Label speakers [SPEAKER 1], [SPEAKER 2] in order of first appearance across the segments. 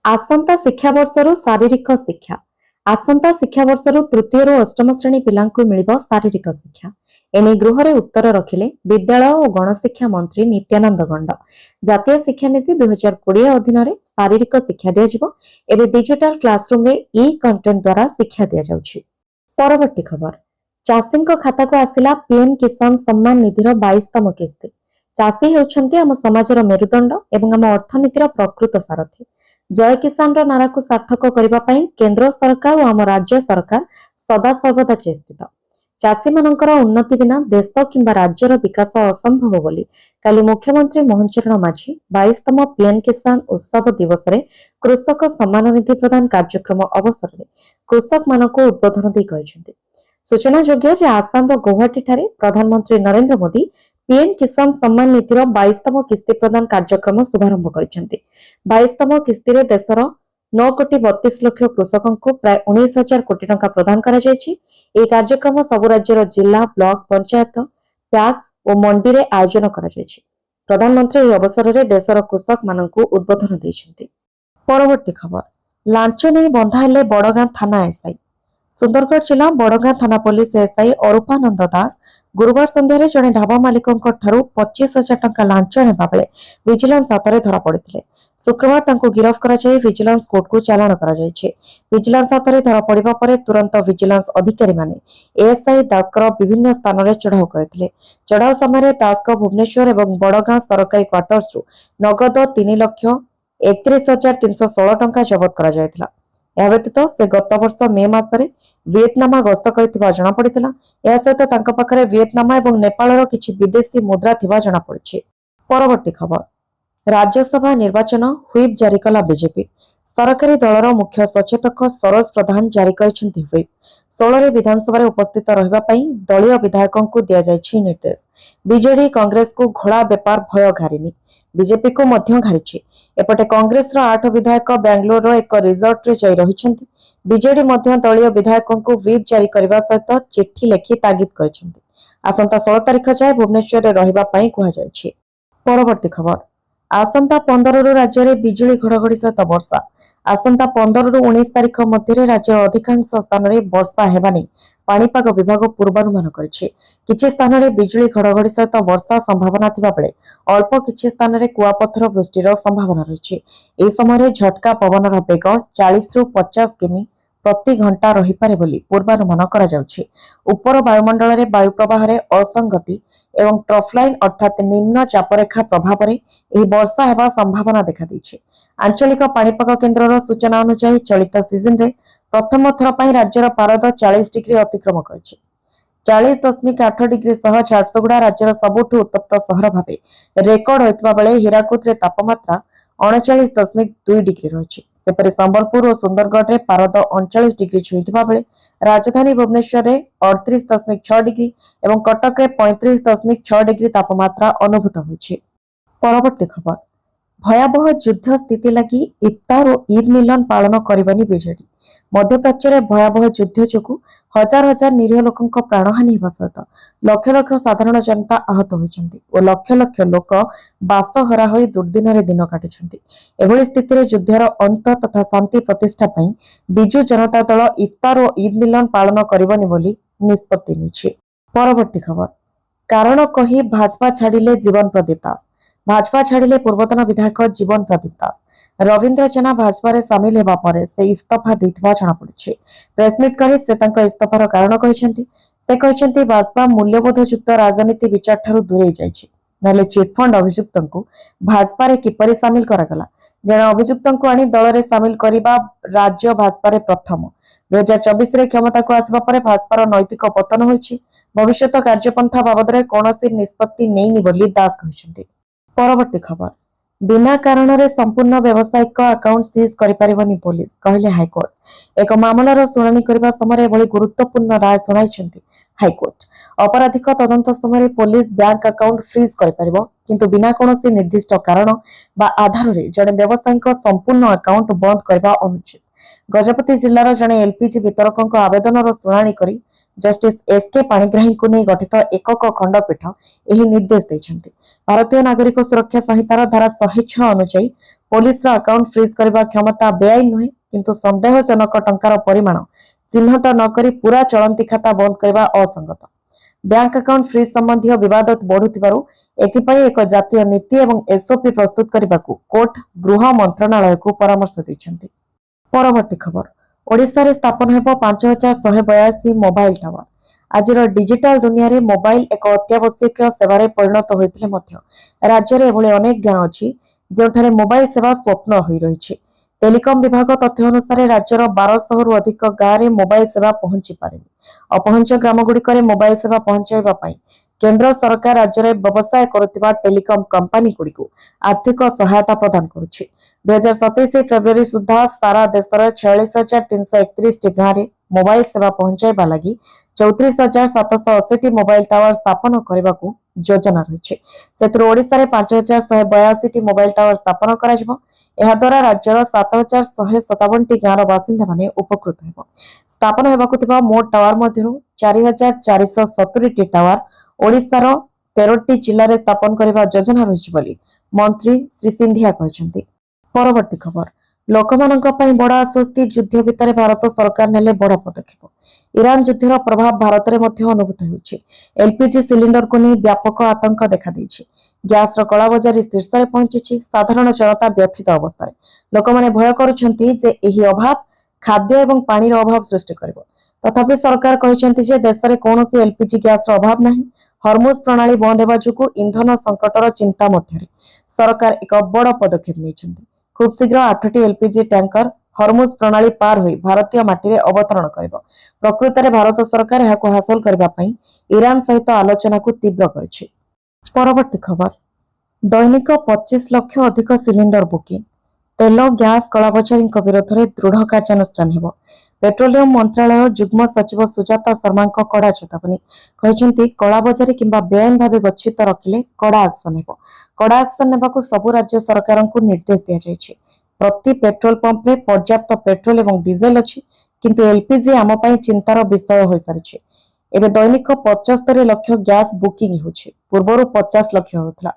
[SPEAKER 1] आसंता शिक्षावर्षर शारीरिक शिक्षा आसंता शिक्षावर्षर तृतीय रु अष्टम श्रेणी पिलांकु मिलिबो शारीरिक शिक्षा। एने गृहरे उत्तर रखिले विद्यालय और गणशिक्षा मंत्री नित्यानंद गंड। जातीय शिक्षा नीति 2020 अधीन शारीरिक शिक्षा दिया एवं डिजिटल क्लासरूम रे ई कंटेंट द्वारा शिक्षा दिया जाउछि। परवर्ती खबर चाषी खाता को आसिला पीएम किसान सम्मान निधिर 22तम किस्ती। चाषी होउछन्ति आम समाजर मेरुदंड एवं आम अर्थनीतिर प्रकृत सारथी। जय किसान नारा को सार्थक करने केंद्र सरकार और आम राज्य सरकार सदा सर्वदा चेष्टित। चाषी मानकर उन्नति बिना देश किंबा राज्यर विकास असंभव बोली काली मुख्यमंत्री मोहन चरण माझी 22तम पीएम किसान उत्सव दिवस रे कृषक सम्मान निधि प्रदान कार्यक्रम अवसर में कृषक मानक उद्बोधन दी कहिसेंति। सूचना योग्य जे आसाम गुवाहाटी ठारे प्रधानमंत्री नरेंद्र मोदी पीएम किसान सम्मान नीतिर 22तम किस्ती प्रदान कार्यक्रम शुभारंभ करिसेंति। 22तम किस्ती रे देशर 9,32,00,000 कृषकों को प्राय 19,000 कोटी टंका प्रदान करा जायछि। एही कार्यक्रम सबु राज्यर जिला ब्लॉक पंचायत टैक्स और मंडी रे आयोजन करा जायछि। प्रधानमंत्री एही अवसर रे देशर कृषक मानकु उद्बोधन दैछन्ति। परवर्ती खबर लांच नै बंधा हेले बड़गां थाना एसआई। सुंदरगढ़ जिला बड़गां थाना पुलिस एसआई अरूपानंद दास गुरुवार संध्यारे जड़े ढाबा मालिकों 25,000 टंका लांच नेबा बेले विजिलेंस हाथ धरा पड़ते। शुक्रवार तांको गिरफ्त करा जाय विजिलेंस कोर्ट को चालाण करा जायछि। विजिलेंस हाथ धरा पड़िबा परे तुरंत विजिलेंस अधिकारी माने एएसआई दासकर विभिन्न स्थान में चढ़ाऊ करथिले। चढ़ाऊ समय दासक भुवनेश्वर एवं बड़गां सरकारी क्वार्टर्स रु नगद 3,31,316 टंका जबत करा जायथिला। या व्यतीत से गत वर्ष मे मासरे वियतनाम गस्त करथिबा जणा पड़िथिला। या सहित तांको पाखरे वियतनाम एवं नेपालर किछि विदेशी मुद्रा थिबा जणा पड़िछि। परवर्ती खबर राज्यसभा निर्वाचन व्हिप जारी कला बीजेपी। सरकारी दलर मुख्य सचेतक सरोज प्रधान जारी करिसेंति व्हिप। 16 विधानसभा उपस्थित रहिबा पई दलीय विधायकों को दिया जायछि निर्देश। बीजेडी कांग्रेस को घोड़ा बेपार भय घारिनी बीजेपी को मध्य घारिछि। एपटे कांग्रेस 8 विधायक बेंगलोर एक रिजॉर्ट रे जाई रहिछन्ति। बीजेडी मध्य दलीय विधायकों को व्हिप जारी करबा सहित चिट्ठी लेखि तागिद करिसेंति। आसंता 16 तारिख जाय भुवनेश्वर रे रहिबा पई कुहा जायछि। परवर्ती खबर आसंता 15 रु राज्य रे बिजुली घड़घड़ी सहित वर्षा। आसंता 15 रु 19 तारिख मध्य राज्य अधिकांश स्थान रे वर्षा हेबा नै पाणीपाग विभाग पूर्वानुमान करिछि। किछि स्थान रे बिजुली घड़घड़ी सहित वर्षा संभावना थिबा बेले अल्प किछि स्थान रे कुआपत्थर वृष्टिर संभावना रहिछि। एही समय झटका पवनर बेग 40 रु 50 किमी प्रति घंटा रही पारे बोली पूर्वानुमान करा जाउछि। उपर वायुमंडल रे वायु प्रवाह रे असंगति एवं ट्रफलाइन अर्थात निम्न चापरेखा प्रभाव रे एही वर्षा हेबा संभावना देखा दैछि। आंचलिक पाणीपाग केन्द्रर सूचना अनुसार चलित सीजन रे प्रथम थर पई राज्यर पारद 40 डिग्री अतिक्रम करिछि। 40.8 डिग्री सह झारसुगुड़ा राज्यर सबुठु उत्तप्त सहर भाबे रेकर्ड होइतबा बेले हीराकुद रे तापमात्रा 39.2 डिग्री रहिछि। सेपरि संबलपुर और सुंदरगढ़ रे पारद 39 डिग्री छुईथिबा बेले राजधानी भुवनेश्वर रे 38.6 डिग्री एवं कटक रे 35.6 डिग्री तापमात्रा अनुभूत होइछि। परवर्ती खबर भयावह युद्ध स्थिति लगी इफ्तार और ईद मिलन पालन करबनी बीजेडी। मध्यप्राच्य रे भयावह युद्ध जोगु हजार हजार निरीह लोकंक प्राणहानि हेबा सहित लक्ष लक्ष साधारण जनता आहत होइछन्ति और लक्ष लक्ष लोक बासहरा होई दुर्दिन रे दिन काटुछन्ति। एभଳି स्थिति रे युद्धर अंत तथा शांति प्रतिष्ठा पई बिजु जनता दल इफ्तार और ईद मिलन पालन करबनी बोली निष्पत्ति निछि। परवर्ती खबर कारण कही भाजपा छाड़िले जीवन प्रदीप दास। भाजपा छाड़िले पूर्वतन विधायक जीवन प्रदीप दास। रविंद्र जेना भाजपा रे शामिल हेबा परे से इस्तीफा दैथिबा जणा पड़िछि। प्रेसमिट करी से तांको इस्तीफार कारण कहिसेंति। से कहिसेंति भाजपा मूल्यबोध युक्त राजनीति विचार ठारू दूरे जाइछि। नले चिटफंड अभियुक्तंकु भाजपा रे किपरि शामिल करागला। जण अभियुक्तंकु आनी दल रे शामिल करिबा राज्य भाजपा रे प्रथम 2024 रे क्षमता को आसबा परे भाजपार नैतिक पतन होइछि। भविष्यत कार्यपंथा बाबद रे कोनोसी निष्पत्ति नेइनि बोली दास कहिसेंति। परवर्ती खबर बिना कारण रे संपूर्ण व्यावसायिक अकाउंट सीज करि परिबनी पुलिस कहले हाईकोर्ट। एक मामलार शुणाणी करबा समय एभली गुरुत्वपूर्ण राय सुनाइछन्ति हाईकोर्ट। अपराधिक तदंत समय पुलिस बैंक अकाउंट फ्रीज करि परिबो किंतु बिना कोनोसी निर्दिष्ट कारण बा आधार रे जणे व्यावसायिक संपूर्ण अकाउंट बंद करबा अनुचित। गजपति जिल्लार जणे एलपीजी वितरकଙ୍କ आवेदनर शुणाणी करी जस्टिस एसके पाणिग्राही को नहीं गठित एकक खंडपीठ यह निर्देश देछन्ति। भारतीय नागरिक सुरक्षा संहितार धारा 106 अनुसार पुलिस अकाउंट फ्रीज करने क्षमता बेआईन नुहे किंतु संदेहजनक टंकार परिमाण चिन्हट नक पूरा चलती खाता बंद करने असंगत। बैंक अकाउंट फ्रीज संबंधी विवाद बढ़ुथिबारु एथिपाई एक जातीय नीति एवं एसओपी प्रस्तुत करने को कोर्ट गृह मंत्रणालय को परामर्श दैछन्ति। परवर्ती खबर ओडिशा रे स्थापन हेबो 5182 मोबाइल टावर। आजिर डिजिटल दुनिया रे मोबाइल एक अत्यावश्यक सेवा रे परिणत होइतिले मध्य राज्य रे एभली अनेक गाँ अछि जेठारे मोबाइल सेवा स्वप्न होई रहिछि। टेलिकम विभाग तथ्य अनुसार राज्यर 1200 रु अधिक गाँव में मोबाइल सेवा पहुंची पारे। अपहंच ग्राम गुड़िक मोबाइल सेवा पहुंचाइबा पई केंद्र सरकार राज्य में व्यवसाय करुवा टेलिकम कंपनी गुड़िक आर्थिक सहायता प्रदान करुछि। 2027 फेब्रुआरी सुधा सारा देशर 46,331 गाँव में मोबाइल सेवा पहुंचाइबा लगी 34,780 मोबाइल टावर स्थापन करने को योजना रही। ओडिशा रे 5,182 मोबाइल टावर स्थापन करा द्वारा राज्यर 7,157 गाँव बासिंदा माने उपकृत हेब। स्थापन होगा मोट टावर मध्य 4,470 टावर ओडिशार 13 जिले में स्थापन करने योजना रही मंत्री श्री सिंधिया कहते। परवर्ती खबर लोकमानंक पई बड़ आश्वस्ति युद्ध भितर भारत सरकार नेले बड़ पदक्षेप। ईरान युद्धर प्रभाव भारत में अनुभूत होउछि। एलपीजी सिलिंडर को नहीं व्यापक आतंक देखा देछि। गैस कला बजारी शीर्ष में पहुंची। साधारण जनता व्यथित अवस्था लोक मैंने भय करुछंती जे एही अभाव खाद्य एवं पानी अभाव सृष्टि करिवो। तथापि सरकार कहते जे देश में कौन एलपीजी गैस अभाव नहीं। हरमुज प्रणाली बंद होगा जो इंधन संकटर चिंता मध्य सरकार एक बड़ पदक्षेप नहीं। खूब शीघ्र 8टी एलपीजी टैंकर हरमुज प्रणाली पार होई भारतीय माटी रे अवतरण करिवो। प्रकृत में भारत सरकार यहां हासिल करबा पई ईरान सहित आलोचना को तीव्र करिछि। परवर्ती खबर दैनिक 25 लाख अधिक सिलिंडर बुकिंग। तेल गैस कलाबजारी विरोध में दृढ़ कार्यानुष्ठान हेब। पेट्रोलियम मंत्रालय जुग्म सचिव सुजाता शर्मा कड़ा चेतावनी कहते कलाबजारी किंबा बेआईन भाव गच्छित रखिले कड़ा एक्शन हेब। कड़ा एक्शन नेबाकू सबु राज्य सरकार को निर्देश दिया जायछि। प्रति पेट्रोल पंप में पर्याप्त पेट्रोल एवं डीजेल अछि किंतु एलपीजी आम पई चिंतार विषय होई सारिछि। एबे दैनिक 75 लाख गैस बुकिंग होछि। पूर्वरु 50 लाख होतला।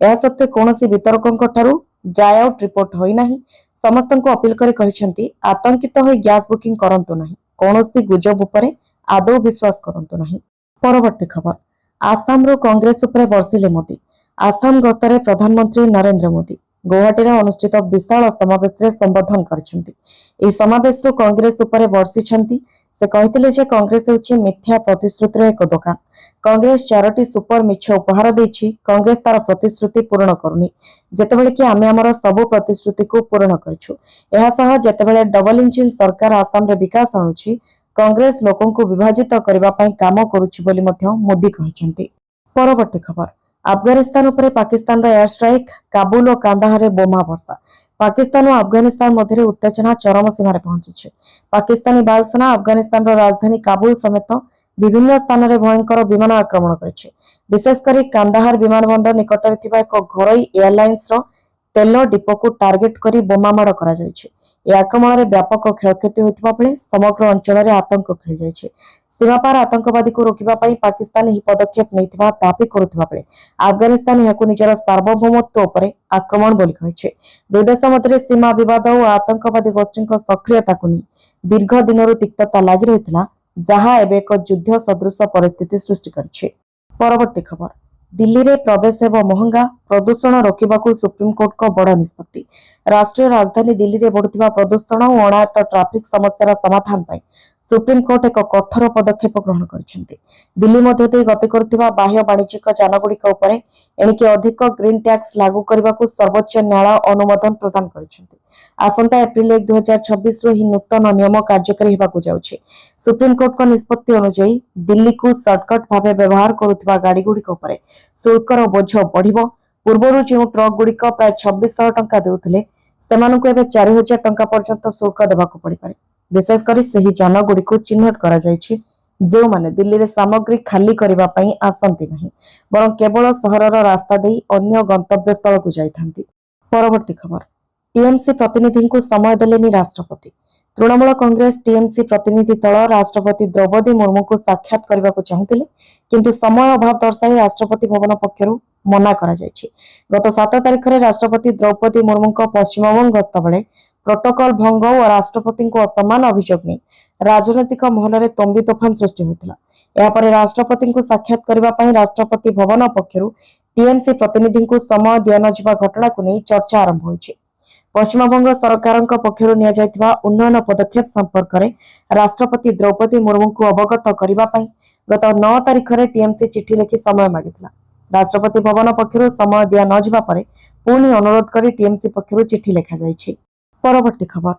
[SPEAKER 1] यह सत्ते कोनोसी वितरकंक ठारू जाय आउट रिपोर्ट होई नाही। समस्त को अपील करी कहिसेंती आतंकित होई गैस बुकिंग करंतु नाही। कोनोसी गुजब उपरे आदौ विश्वास करंतु नाही। परवर्ती खबर आसाम रो कांग्रेस उपरे बर्षिले मोदी। आसाम गस्तरे प्रधानमंत्री नरेंद्र मोदी गुवाहाटी अनुष्ठित विशाल समावेश में संबोधन कर समावेश कांग्रेस उपरे बर्षिछंती। से कहते जे कांग्रेस होछि मिथ्या प्रतिश्रुतिर एक दुकान। कांग्रेस 4टी सुपर मिछ उपहार देछि। कांग्रेस तार प्रतिश्रुति पूर्ण करुनी जेतेबेले कि आमे हमर सबु प्रतिश्रुति को पूर्ण करछु। एहा सह जेतेबेले डबल इंजिन सरकार आसाम रे विकास आणुछि कांग्रेस लोकन को विभाजित करबा पई काम करूछि बोली मध्य मोदी कहिसेंती। परवर्ती खबर अफगानिस्तान उपरे पाकिस्तान एयर स्ट्राइक। काबुल और कांदाहार बोमा वर्षा। पाकिस्तान और अफगानिस्तान मध्य उत्तेजना चरम सीमार पहुंची। पाकिस्तानी वायुसेना अफगानिस्तान राजधानी काबुल समेत विभिन्न स्थान में भयंकर विमान आक्रमण करिछि। विशेषकर कांदाहार विमानबंदर निकट में एक घरोई एयरलाइंस तेल डिपो को टार्गेट कर बोमामाड़ करा जायछि। यह आक्रमण में व्यापक क्षयक्षति होता बेले समग्र अंचल में आतंक खेली जायछि। सीमापार आतंकवादी को रोकबा पई पाकिस्तान यह पदक्षेप नैथिबा दाबी करुथिबा बेले अफगानिस्तान याकू निजर सार्वभौमत्व उपरे आक्रमण बोली कहिछि। दुई देश मध्य सीमा विवाद और आतंकवादी गोष्ठी सक्रियता को दीर्घ दिनरू तिक्तता लागि रहितला जहां एबे एक युद्ध सदृश परिस्थिति सृष्टि करिछि। परवर्ती खबर दिल्ली रे प्रवेश हेब महंगा। प्रदूषण रोकबाकू सुप्रीमकोर्ट को बड़ निष्पत्ति। राष्ट्रीय राजधानी दिल्ली रे बढ़ुथिबा प्रदूषण और अनायत्त ट्राफिक समस्यार समाधान पई सुप्रीमकोर्ट एक कठोर पदक्षेप ग्रहण करिसेंती। दिल्ली मध्य देई गति करुथिबा बाह्य वाणिज्यिक यानगुड़िक उपरे एणिके अधिक ग्रीन टैक्स लागू करबाकू सर्वोच्च न्यायालय अनुमोदन प्रदान करिसेंती। आसंता एप्रिल 1, 2026 ही नूतन नियम कार्यकारी होगाकू जाउछि। सुप्रीमकोर्ट को निष्पत्ति अनुसार दिल्ली को सर्टकट भाव व्यवहार करुथिबा गाड़ीगुड़िक उपरे शुल्कर बोझ बढ़िबो। पूर्वरु जो ट्रक गुड़िक प्राय 2600 टंका देउथिले सेमानकु एबे 4000 टंका पर्यंत शुल्क देबाकू पड़ि पारे। विशेषकर सही जान गुड़िक चिन्हट करा जायछि जो माने दिल्ली रे सामग्री खाली करबा पई आसंती नहीं बरं केवल सहरर रास्ता देई अन्य गंतव्य स्थल को जाइथांती। परवर्ती खबर टीएमसी प्रतिनिधि को समय देलेनी राष्ट्रपति। तृणमूल कांग्रेस टीएमसी प्रतिनिधि दल राष्ट्रपति द्रौपदी मुर्मू को साक्षात करने को चाहूले किंतु समय अभाव दर्शाई राष्ट्रपति भवन पक्षर मना करा जायछि। गत 7 तारिख में राष्ट्रपति द्रौपदी मुर्मू पश्चिमबंग गस्त बेले प्रोटोकॉल भंग और राष्ट्रपति को असम्मान अभियोग नहीं राजनैतिक महल में तंबी तोफान सृष्टि होता। यापर राष्ट्रपति को साक्षात करने राष्ट्रपति भवन पक्षर टीएमसी प्रतिनिधि को समय दि न घटना को नहीं चर्चा आरंभ होइछि। पश्चिमबंग सरकार पक्षर उन्नयन पदक्षेप संपर्क में राष्ट्रपति द्रौपदी मुर्मू को अवगत करने गत 9 तारिख में टीएमसी चिठी लिखि समय मागिथिला। राष्ट्रपति भवन पक्षर समय दि न जिबा परे पुणी अनुरोध कर टीएमसी पक्षर चिठी लिखा जायछि। परवर्ती खबर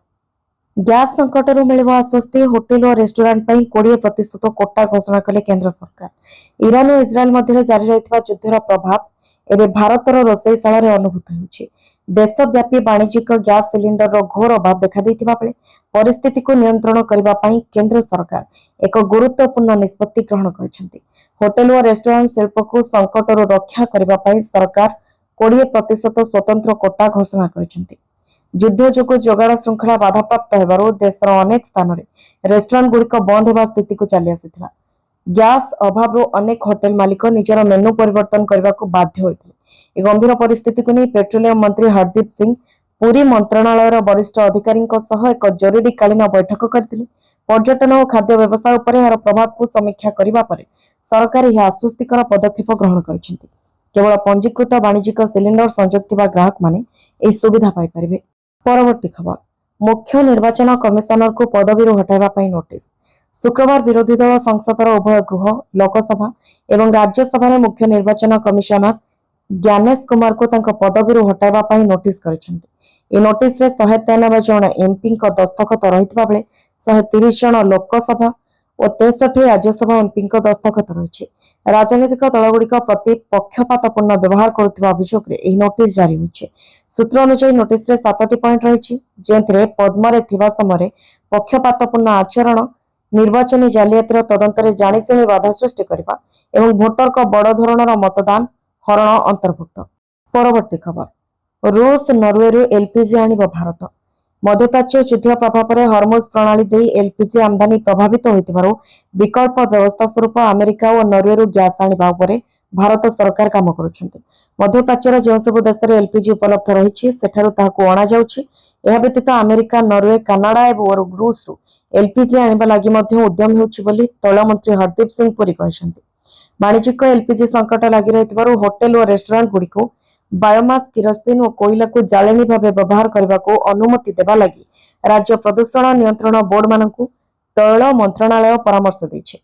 [SPEAKER 1] गैस संकट मिल आश्वस्ति होटेल और रेस्टोरेंट 20% कोटा घोषणा कले केंद्र सरकार। ईरान और इस्राएल मध्य जारी रही युद्धर प्रभाव एवं भारतर रोषेईशाल अनुभूत होउछि। देशव्यापी वाणिज्यिक गैस सिलिंडर घोर अभाव देखा बेले परिस्थिति को नियंत्रण करने केंद्र सरकार एक गुरुत्वपूर्ण निष्पत्ति ग्रहण कर होटेल और रेस्टोरेंट शिल्प को संकट रक्षा करने सरकार 20% स्वतंत्र कोटा घोषणा कर युद्ध जो जोगाड़ श्रृंखला बाधाप्राप्त होबारु देशर अनेक स्थान में रेस्टोरेंट गुड़िक बंद होगा स्थिति को चली आसी। गैस अभाव अनेक होटेल मालिक निजर मेनू परिवर्तन करने को बाध्य होते। गंभीर परिस्थिति को नहीं पेट्रोलियम मंत्री हरदीप सिंह पुरी मंत्रणालय वरिष्ठ अधिकारी एक जरूरीकालीन बैठक करते। पर्यटन और खाद्य व्यवसाय पर यार प्रभाव को समीक्षा करने पर सरकार यह आश्वस्तिकर पदक्षेप ग्रहण कर केवल पंजीकृत वाणिज्यिक सिलिंडर संଯୋଗ ग्राहक माने सुविधा पाइपर। परवर्ती खबर मुख्य निर्वाचन कमिशनर को पदवी हटाइबा नोटिस। शुक्रवार विरोधी दल संसदर उभय गृह लोकसभा एवं राज्यसभा मुख्य निर्वाचन कमिशनर ज्ञानेश कुमार को पदवी हटाइबा नोटिस कर नोटिस 193 जन एमपी दस्तखत रही बेले 130 जन लोकसभा और 63 राज्यसभा एमपी दस्तखत रही। राजनीतिक दलगुड़िक प्रति पक्षपातपूर्ण व्यवहार करुवा अभियोग नोटिस जारी होइछे। सूत्र अनुसार नोटिस 7टी पॉइंट रही जो पद्म समय पक्षपातपूर्ण आचरण निर्वाचन जालियातिर तदंतर जाणीशुणी बाधा सृष्टि करने और भोटर को बड़ धरणर मतदान हरण अंतर्भुक्त। परवर्ती खबर रूस नॉर्वे एलपीजी आनिब भारत। मध्यप्राच्य युद्ध प्रभाव में हरमुज प्रणाली दे एलपीजी आमदानी प्रभावित होइतिबारु विकल्प व्यवस्था स्वरूप अमेरिका और नॉर्वे गैस आनिबा उपरे भारत सरकार काम करुछन्ति। मध्यप्राच्यर जो सब देश में एलपीजी उपलब्ध रही अणा जाउछि। एहा व्यतीत अमेरिका नॉर्वे कनाडा और रूस एलपीजी आनिबा लागि मध्य उद्यम हेउछि बोली तैल मंत्री हरदीप सिंह पुरी कहिसन्ति। वाणिज्यिक एलपीजी संकट लगी रही होटेल और रेस्टोरेंट गुड़िक बायोमास किरोसिन और कोयला को जालेनी भाव व्यवहार करने को अनुमति देवा लगी राज्य प्रदूषण नियंत्रण बोर्ड मानकु तैल मंत्रणालय परामर्श देइछे।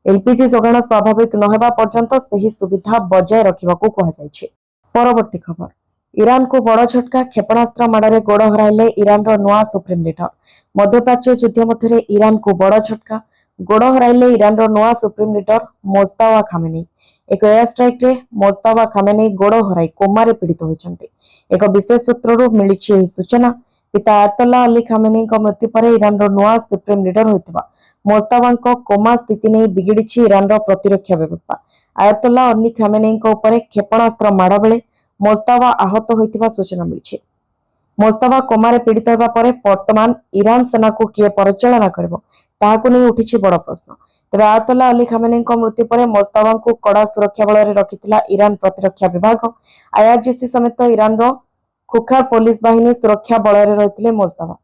[SPEAKER 1] एलपीजी जोगाण स्वाभाविक नहेबा पर्यंत सही सुविधा बजाय रखिबाकू कुहाଯାଇଛି। परवर्ती खबर ईरान को बड़ झटका क्षेपणास्त्र माड़े गोड़ हराइले ईरान नुआ सुप्रीम लीडर। मध्यप्राच्य युद्ध मध्य ईरान को बड़ झटका गोड़ हराइले ईरान नुआ सुप्रीम लीडर मोज्तबा खामेनी। एक एयर स्ट्राइक रे मोज्तबा खामेनी गोड़ हराई कोमारे पीड़ित होइछन्ति। एक विशेष सूत्रରୁ मिलिछि एही सूचना। पिता आयतोल्ला अली खामेनी मृत्यु पर ईरान नुआ सुप्रीम लीडर होइतिबा मोज्तबा कोमा स्थिति नहीं बिगिड़ी ईरान प्रतिरक्षा व्यवस्था। आयतोल्ला अली खामेनी क्षेपणास्त्र माड़ बेले मोज्तबा आहत होइतिबा सूचना मिलिछि। मोज्तबा कोमारे पीड़ित होगा पर वर्तमान ईरान सेना को किए परिचालना करिवो ताहाकु नहीं उठिछि बड़ प्रश्न। तेज आयतोल्ला अली खामेनी मृत्यु पर मोज्तबा को कड़ा सुरक्षा बल में रखिथिला ईरान प्रतिरक्षा विभाग। आईआरजीसी समेत ईरान खुखार पुलिस बाहिनी सुरक्षा बल में रही मोज्तबा।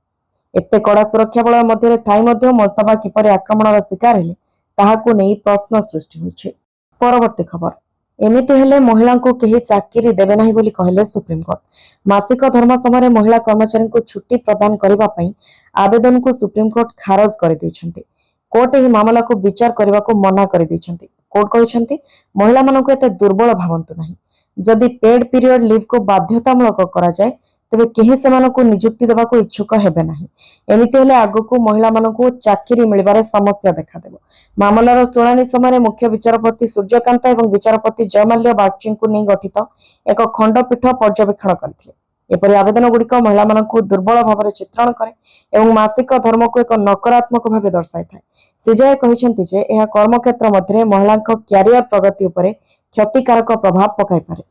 [SPEAKER 1] एते कड़ा सुरक्षा बल मध्य थाई मोज्तबा किपर आक्रमण शिकार हेले ताहाकु नहीं प्रश्न सृष्टि होइछि। परवर्ती खबर एमिति हेले महिला को केही चाकरी देबे नाही बोली कहले सुप्रीमकोर्ट। मासिक धर्म समय महिला कर्मचारी को छुट्टी प्रदान करबा पई आवेदन को सुप्रीमकोर्ट खारज कर दैछन्ति। कोर्ट एही मामला को विचार करबा को मना कर दैछन्ति। कोर्ट कहिसन्ति महिला मानक एते दुर्बल भावंतु नाही। जदि पेड पीरियड लीव को बाध्यतामूलक करा जाय तेबे केही सेमानकु नियुक्ति देबा को इच्छुक हेबे नाही। एमिति हेले आगको महिला मानकु चाकरी मिलबारे समस्या देखा देबो। मामलार शुणाणी समय मुख्य विचारपति सूर्यकांत एवं विचारपति जयमाल्य बागची को नहीं गठित एक खंडपीठ पर्यवेक्षण करथिले। एपरि आवेदन गुड़िक महिला मानकु दुर्बल भाव चित्रण करे एवं मासिक धर्म को एक नकारात्मक भाव दर्शाई थाए। सीजेआई कहिसन्ति जे एहा कर्मक्षेत्र मध्य महिला क्यारियर प्रगति उपरे क्षतिकारक प्रभाव पकाई पारे।